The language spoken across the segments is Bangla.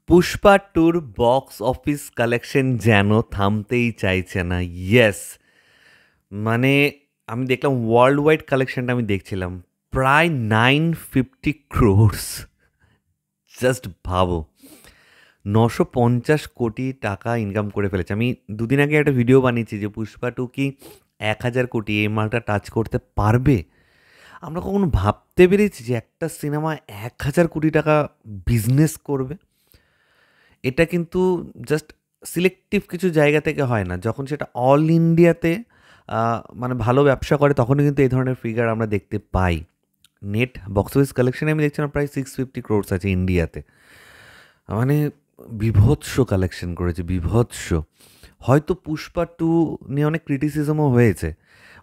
পুষ্পা টুর বক্স অফিস কালেকশন যেন থামতেই চাইছে না। ইয়েস, মানে আমি দেখলাম ওয়ার্ল্ড ওয়াইড কালেকশনটা আমি দেখছিলাম প্রায় 950 crores। জাস্ট ভাবো, 950 কোটি টাকা ইনকাম করে ফেলেছে। আমি দুদিন আগে একটা ভিডিও বানিয়েছি যে পুষ্পা টু কি 1000 কোটি এই মালটা টাচ করতে পারবে। আমরা কখনো ভাবতে পেরেছি যে একটা সিনেমা 1000 কোটি টাকা বিজনেস করবে? এটা কিন্তু জাস্ট সিলেক্টিভ কিছু জায়গা থেকে হয় না, যখন সেটা অল ইন্ডিয়াতে মানে ভালো ব্যবসা করে তখনই কিন্তু এই ধরনের ফিগার আমরা দেখতে পাই। নেট বক্স অফিস কালেকশনে আমি দেখছিলাম প্রায় 650 crores আছে ইন্ডিয়াতে। মানে বিভৎস কালেকশন করেছে, বিভৎস। হয়তো পুষ্পা টু নিয়ে অনেক ক্রিটিসিজমও হয়েছে।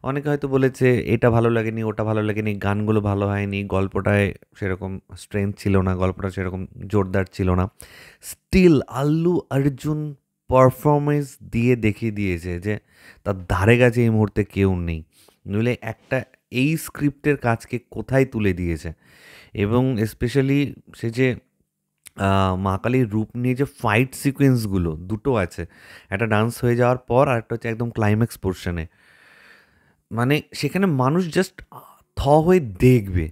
অনেকে হয়তো বলেছে এটা ভালো লাগেনি, ওটা ভালো লাগেনি, গানগুলো ভালো হয়নি, গল্পটায় সেরকম স্ট্রেংথ ছিল না, গল্পটা সেরকম জোরদার ছিল না। স্টিল আল্লু অর্জুন পারফরমেন্স দিয়ে দেখিয়ে দিয়েছে যে তার ধারে কাছে এই মুহূর্তে কেউ নেই। নইলে একটা এই স্ক্রিপ্টের কাজকে কোথায় তুলে দিয়েছে। এবং স্পেশালি সে যে মা কালীর রূপ নিয়ে যে ফাইট সিকোয়েন্সগুলো দুটো আছে, একটা ডান্স হয়ে যাওয়ার পর আর একটা হচ্ছে একদম ক্লাইম্যাক্স পোর্শনে, মানে সেখানে মানুষ জাস্ট থ হয়ে দেখবে,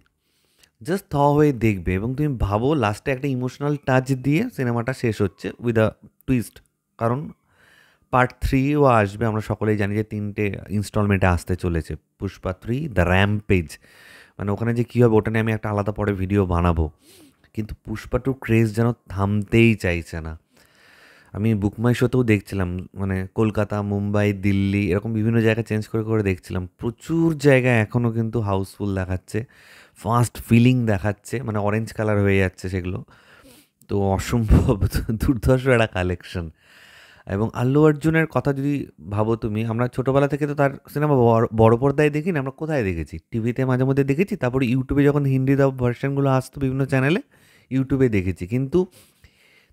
জাস্ট থ হয়ে দেখবে। এবং তুমি ভাবো লাস্টে একটা ইমোশনাল টাচ দিয়ে সিনেমাটা শেষ হচ্ছে উইথ আ টুইস্ট। কারণ পার্ট থ্রিও আসবে, আমরা সকলেই জানি যে 3টে ইনস্টলমেন্টে আসতে চলেছে পুষ্পা 3 দ্য র্যাম্পেজ। মানে ওখানে যে কী হবে ওটা নিয়ে আমি একটা আলাদা পরে ভিডিও বানাবো। কিন্তু পুষ্পা টু ক্রেজ যেন থামতেই চাইছে না। আমি বুক মাই শোতেও দেখছিলাম, মানে কলকাতা, মুম্বাই, দিল্লি এরকম বিভিন্ন জায়গায় চেঞ্জ করে করে দেখছিলাম। প্রচুর জায়গায় এখনও কিন্তু হাউসফুল দেখাচ্ছে, ফাস্ট ফিলিং দেখাচ্ছে, মানে অরেঞ্জ কালার হয়ে যাচ্ছে সেগুলো। তো অসম্ভব দুর্ধর্ষ একটা কালেকশন। এবং আল্লু অর্জুনের কথা যদি ভাবো তুমি, আমরা ছোটোবেলা থেকে তো তার সিনেমা বড় পর্দায় দেখি না, আমরা কোথায় দেখেছি? টিভিতে মাঝে মধ্যে দেখেছি, তারপরে ইউটিউবে যখন হিন্দি ভার্সানগুলো আসতো বিভিন্ন চ্যানেলে, ইউটিউবে দেখেছি। কিন্তু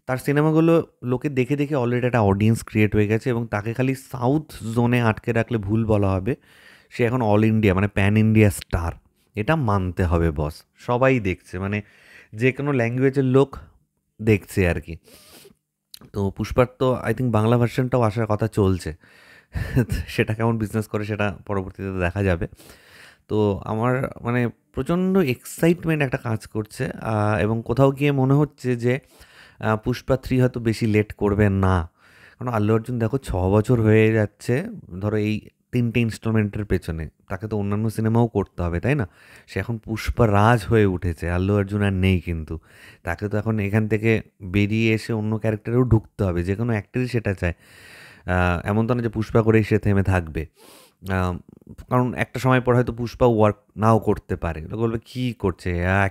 তার সিনেমাগুলো লোকে দেখে দেখে অলরেডি একটা অডিয়েন্স ক্রিয়েট হয়ে গেছে, এবং তাকে খালি সাউথ জোনে আটকে রাখলে ভুল বলা হবে। সে এখন অল ইন্ডিয়া, মানে প্যান ইন্ডিয়া স্টার। এটা মানতে হবে বস। সবাই দেখছে, মানে যে কোনো ল্যাঙ্গুয়েজের লোক দেখছে আর কি। তো পুষ্পার তো আই থিঙ্ক বাংলা ভার্সনটাও আসার কথা চলছে। সেটা কেমন বিজনেস করে সেটা পরবর্তীতে দেখা যাবে। তো আমার মানে প্রচণ্ড এক্সাইটমেন্ট একটা কাজ করছে, এবং কোথাও গিয়ে মনে হচ্ছে যে পুষ্পা 3 হয়তো বেশি লেট করবে না। কারণ আল্লু অর্জুন দেখো 6 বছর হয়ে যাচ্ছে ধরো এই 3টে ইনস্টলমেন্টের পেছনে। তাকে তো অন্যান্য সিনেমাও করতে হবে, তাই না? সে এখন পুষ্পা রাজ হয়ে উঠেছে, আল্লু অর্জুন আর নেই কিন্তু। তাকে তো এখন এখান থেকে বেরিয়ে এসে অন্য ক্যারেক্টারেও ঢুকতে হবে, যে কোনো অ্যাক্টরই সেটা চায়। এমন তো না যে পুষ্পা করেই সে থেমে থাকবে। আম, কারণ একটা সময় পর হয়তো পুষ্পা ওয়ার্ক নাও করতে পারে, লোক বলবে কী করছে,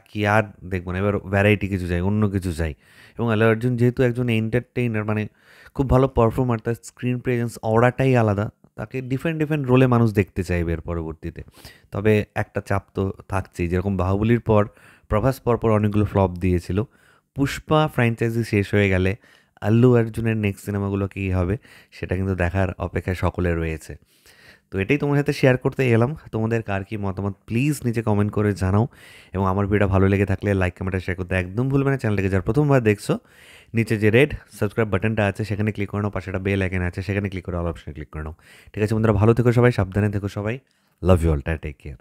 কি আর দেখবো না, এবার ভ্যারাইটি কিছু চাই, অন্য কিছু চাই। এবং আল্লু অর্জুন যেহেতু একজন এন্টারটেইনার, মানে খুব ভালো পারফর্মার, তার স্ক্রিন প্রেজেন্স অরাটাই আলাদা। তাকে ডিফারেন্ট ডিফারেন্ট রোলে মানুষ দেখতে চাইবে এর পরবর্তীতে। তবে একটা চাপ তো থাকছেই, যেরকম বাহুবলীর পর প্রভাস পরপর অনেকগুলো ফ্লপ দিয়েছিল। পুষ্পা ফ্র্যাঞ্চাইজি শেষ হয়ে গেলে আল্লু অর্জুনের নেক্সট সিনেমাগুলো কী হবে সেটা কিন্তু দেখার অপেক্ষায় সকলে রয়েছে। তো এটাই তোমার সাথে শেয়ার করতে এলাম। তোমাদের কার কী মতামত প্লিজ নিচে কমেন্ট করে জানাও। এবং আমার ভিডিওটা ভালো লেগে থাকলে লাইক কমেন্ট শেয়ার করতে একদম ভুলবে না। চ্যানেলটাকে যারা প্রথমবার দেখছো, নিচে যে রেড সাবস্ক্রাইব বাটনটা আছে সেখানে ক্লিক করে নাও, পাশে একটা বেল আইকন আছে সেখানে ক্লিক করে অল অপশনে ক্লিক করে নাও। ঠিক আছে বন্ধুরা, ভালো থেকো সবাই, সাবধানে থেকো সবাই। Love you all, take care.